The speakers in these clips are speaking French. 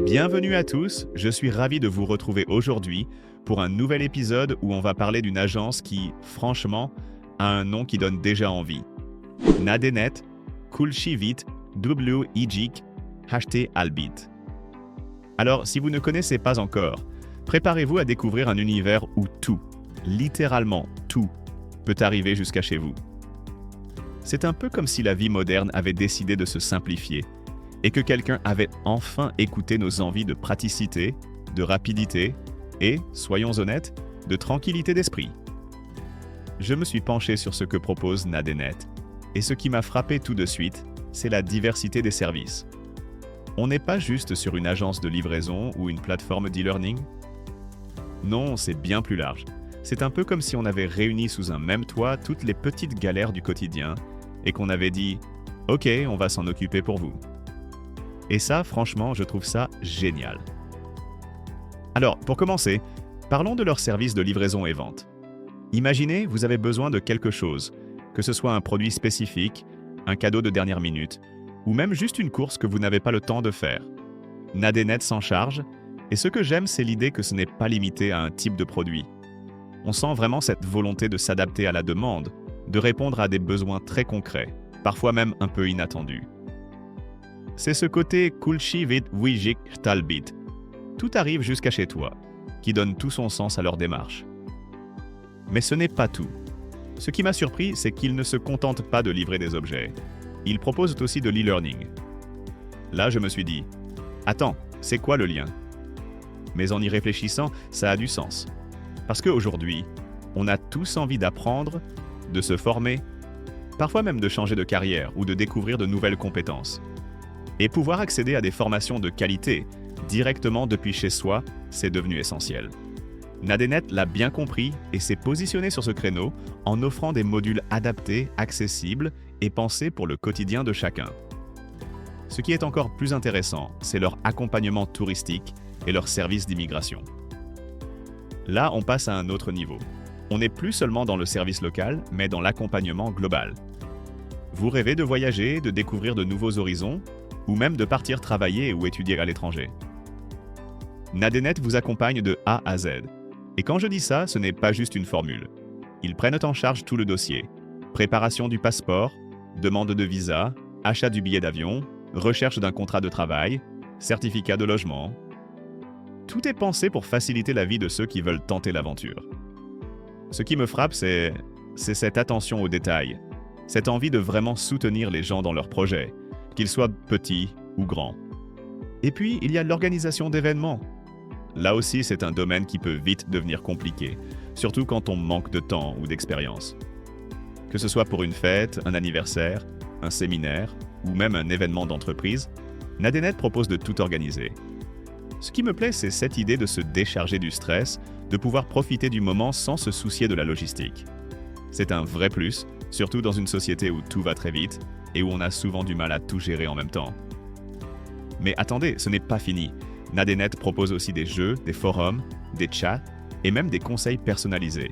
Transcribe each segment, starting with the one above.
Bienvenue à tous, je suis ravi de vous retrouver aujourd'hui pour un nouvel épisode où on va parler d'une agence qui, franchement, a un nom qui donne déjà envie. Nadenet, Kulshivit, WIGIK, HT Albit. Alors, si vous ne connaissez pas encore, préparez-vous à découvrir un univers où tout, littéralement tout, peut arriver jusqu'à chez vous. C'est un peu comme si la vie moderne avait décidé de se simplifier et que quelqu'un avait enfin écouté nos envies de praticité, de rapidité et, soyons honnêtes, de tranquillité d'esprit. Je me suis penché sur ce que propose Nadenet et ce qui m'a frappé tout de suite, c'est la diversité des services. On n'est pas juste sur une agence de livraison ou une plateforme d'e-learning. Non, c'est bien plus large. C'est un peu comme si on avait réuni sous un même toit toutes les petites galères du quotidien et qu'on avait dit « Ok, on va s'en occuper pour vous ». Et ça, franchement, je trouve ça génial. Alors, pour commencer, parlons de leur service de livraison et vente. Imaginez, vous avez besoin de quelque chose, que ce soit un produit spécifique, un cadeau de dernière minute, ou même juste une course que vous n'avez pas le temps de faire. Nadenet s'en charge, et ce que j'aime, c'est l'idée que ce n'est pas limité à un type de produit. On sent vraiment cette volonté de s'adapter à la demande, de répondre à des besoins très concrets, parfois même un peu inattendus. C'est ce côté Kulshivit Wijik Talbit. Tout arrive jusqu'à chez toi, qui donne tout son sens à leur démarche. Mais ce n'est pas tout. Ce qui m'a surpris, c'est qu'ils ne se contentent pas de livrer des objets. Ils proposent aussi de l'e-learning. Là, je me suis dit, attends, c'est quoi le lien? Mais en y réfléchissant, ça a du sens. Parce qu'aujourd'hui, on a tous envie d'apprendre, de se former, parfois même de changer de carrière ou de découvrir de nouvelles compétences. Et pouvoir accéder à des formations de qualité directement depuis chez soi, c'est devenu essentiel. Nadenet l'a bien compris et s'est positionné sur ce créneau en offrant des modules adaptés, accessibles et pensés pour le quotidien de chacun. Ce qui est encore plus intéressant, c'est leur accompagnement touristique et leur service d'immigration. Là, on passe à un autre niveau. On n'est plus seulement dans le service local, mais dans l'accompagnement global. Vous rêvez de voyager, de découvrir de nouveaux horizons, ou même de partir travailler ou étudier à l'étranger. Nadenet vous accompagne de A à Z. Et quand je dis ça, ce n'est pas juste une formule. Ils prennent en charge tout le dossier. Préparation du passeport, demande de visa, achat du billet d'avion, recherche d'un contrat de travail, certificat de logement. Tout est pensé pour faciliter la vie de ceux qui veulent tenter l'aventure. Ce qui me frappe, c'est cette attention aux détails, cette envie de vraiment soutenir les gens dans leurs projets, qu'ils soient petits ou grands. Et puis, il y a l'organisation d'événements. Là aussi, c'est un domaine qui peut vite devenir compliqué, surtout quand on manque de temps ou d'expérience. Que ce soit pour une fête, un anniversaire, un séminaire ou même un événement d'entreprise, Nadenet propose de tout organiser. Ce qui me plaît, c'est cette idée de se décharger du stress, de pouvoir profiter du moment sans se soucier de la logistique. C'est un vrai plus, surtout dans une société où tout va très vite et où on a souvent du mal à tout gérer en même temps. Mais attendez, ce n'est pas fini. Nadenet propose aussi des jeux, des forums, des chats et même des conseils personnalisés.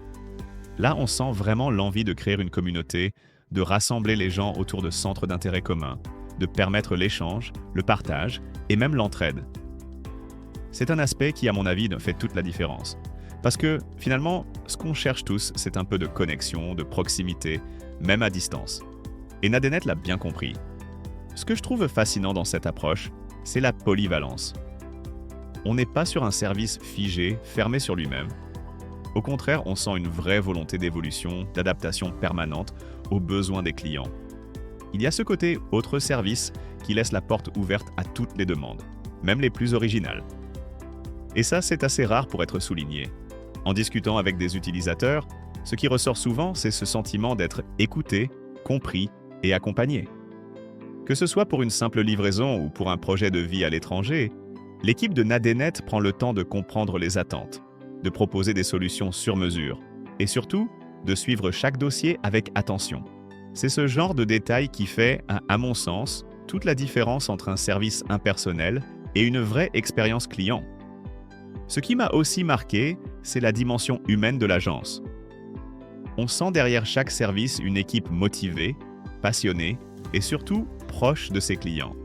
Là, on sent vraiment l'envie de créer une communauté, de rassembler les gens autour de centres d'intérêt communs, de permettre l'échange, le partage et même l'entraide. C'est un aspect qui, à mon avis, fait toute la différence. Parce que, finalement, ce qu'on cherche tous, c'est un peu de connexion, de proximité, même à distance. Et Nadenet l'a bien compris. Ce que je trouve fascinant dans cette approche, c'est la polyvalence. On n'est pas sur un service figé, fermé sur lui-même. Au contraire, on sent une vraie volonté d'évolution, d'adaptation permanente aux besoins des clients. Il y a ce côté autre service qui laisse la porte ouverte à toutes les demandes, même les plus originales. Et ça, c'est assez rare pour être souligné. En discutant avec des utilisateurs, ce qui ressort souvent, c'est ce sentiment d'être écouté, compris et accompagné. Que ce soit pour une simple livraison ou pour un projet de vie à l'étranger, l'équipe de Nadenet prend le temps de comprendre les attentes, de proposer des solutions sur mesure et surtout, de suivre chaque dossier avec attention. C'est ce genre de détail qui fait, à mon sens, toute la différence entre un service impersonnel et une vraie expérience client. Ce qui m'a aussi marqué, c'est la dimension humaine de l'agence. On sent derrière chaque service une équipe motivée, passionnée et surtout proche de ses clients.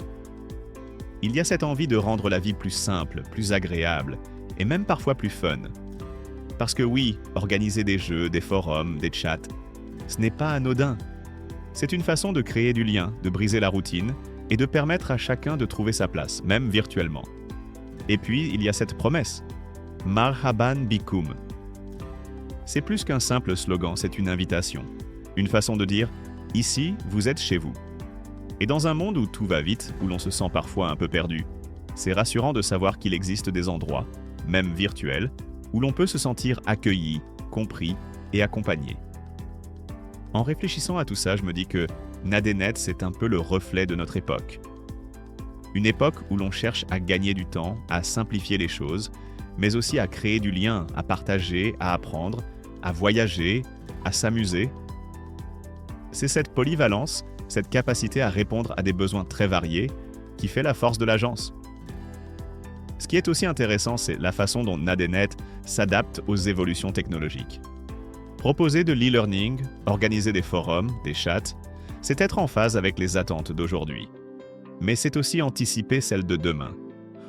il y a cette envie de rendre la vie plus simple, plus agréable, et même parfois plus fun. Parce que oui, organiser des jeux, des forums, des chats, ce n'est pas anodin. C'est une façon de créer du lien, de briser la routine, et de permettre à chacun de trouver sa place, même virtuellement. Et puis, il y a cette promesse. Marhaban bikoum. C'est plus qu'un simple slogan, c'est une invitation. Une façon de dire « Ici, vous êtes chez vous ». Et dans un monde où tout va vite, où l'on se sent parfois un peu perdu, c'est rassurant de savoir qu'il existe des endroits, même virtuels, où l'on peut se sentir accueilli, compris et accompagné. En réfléchissant à tout ça, je me dis que Nadenet, c'est un peu le reflet de notre époque. Une époque où l'on cherche à gagner du temps, à simplifier les choses, mais aussi à créer du lien, à partager, à apprendre, à voyager, à s'amuser. C'est cette polyvalence, cette capacité à répondre à des besoins très variés, qui fait la force de l'agence. Ce qui est aussi intéressant, c'est la façon dont Nadenet s'adapte aux évolutions technologiques. Proposer de l'e-learning, organiser des forums, des chats, c'est être en phase avec les attentes d'aujourd'hui. Mais c'est aussi anticiper celles de demain.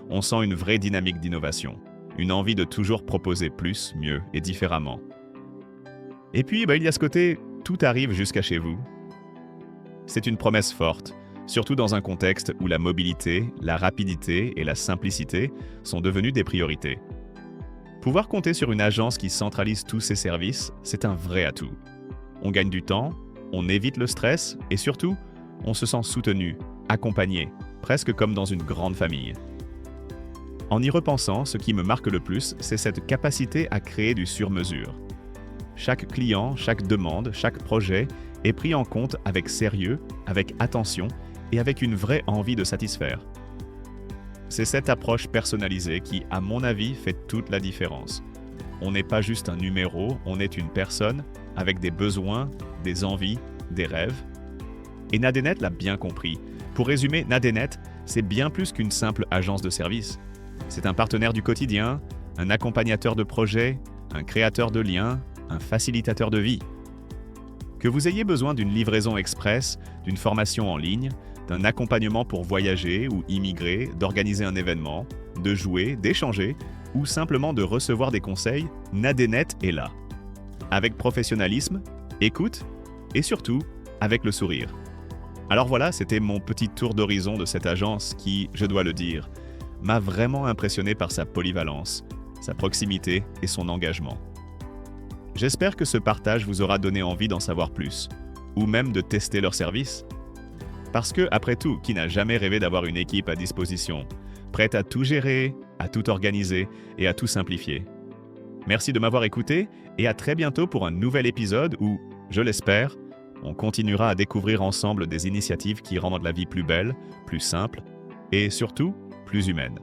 On sent une vraie dynamique d'innovation, une envie de toujours proposer plus, mieux et différemment. Et puis, il y a ce côté « tout arrive jusqu'à chez vous ». C'est une promesse forte, surtout dans un contexte où la mobilité, la rapidité et la simplicité sont devenues des priorités. Pouvoir compter sur une agence qui centralise tous ses services, c'est un vrai atout. On gagne du temps, on évite le stress et surtout, on se sent soutenu, accompagné, presque comme dans une grande famille. En y repensant, ce qui me marque le plus, c'est cette capacité à créer du sur-mesure. Chaque client, chaque demande, chaque projet est pris en compte avec sérieux, avec attention et avec une vraie envie de satisfaire. C'est cette approche personnalisée qui, à mon avis, fait toute la différence. On n'est pas juste un numéro, on est une personne avec des besoins, des envies, des rêves. Et Nadenet l'a bien compris. Pour résumer, Nadenet, c'est bien plus qu'une simple agence de service. C'est un partenaire du quotidien, un accompagnateur de projet, un créateur de liens, un facilitateur de vie. Que vous ayez besoin d'une livraison express, d'une formation en ligne, d'un accompagnement pour voyager ou immigrer, d'organiser un événement, de jouer, d'échanger ou simplement de recevoir des conseils, Nadenet est là. Avec professionnalisme, écoute et surtout avec le sourire. Alors voilà, c'était mon petit tour d'horizon de cette agence qui, je dois le dire, m'a vraiment impressionné par sa polyvalence, sa proximité et son engagement. J'espère que ce partage vous aura donné envie d'en savoir plus, ou même de tester leurs services. Parce que, après tout, qui n'a jamais rêvé d'avoir une équipe à disposition, prête à tout gérer, à tout organiser et à tout simplifier? Merci de m'avoir écouté et à très bientôt pour un nouvel épisode où, je l'espère, on continuera à découvrir ensemble des initiatives qui rendent la vie plus belle, plus simple et surtout plus humaine.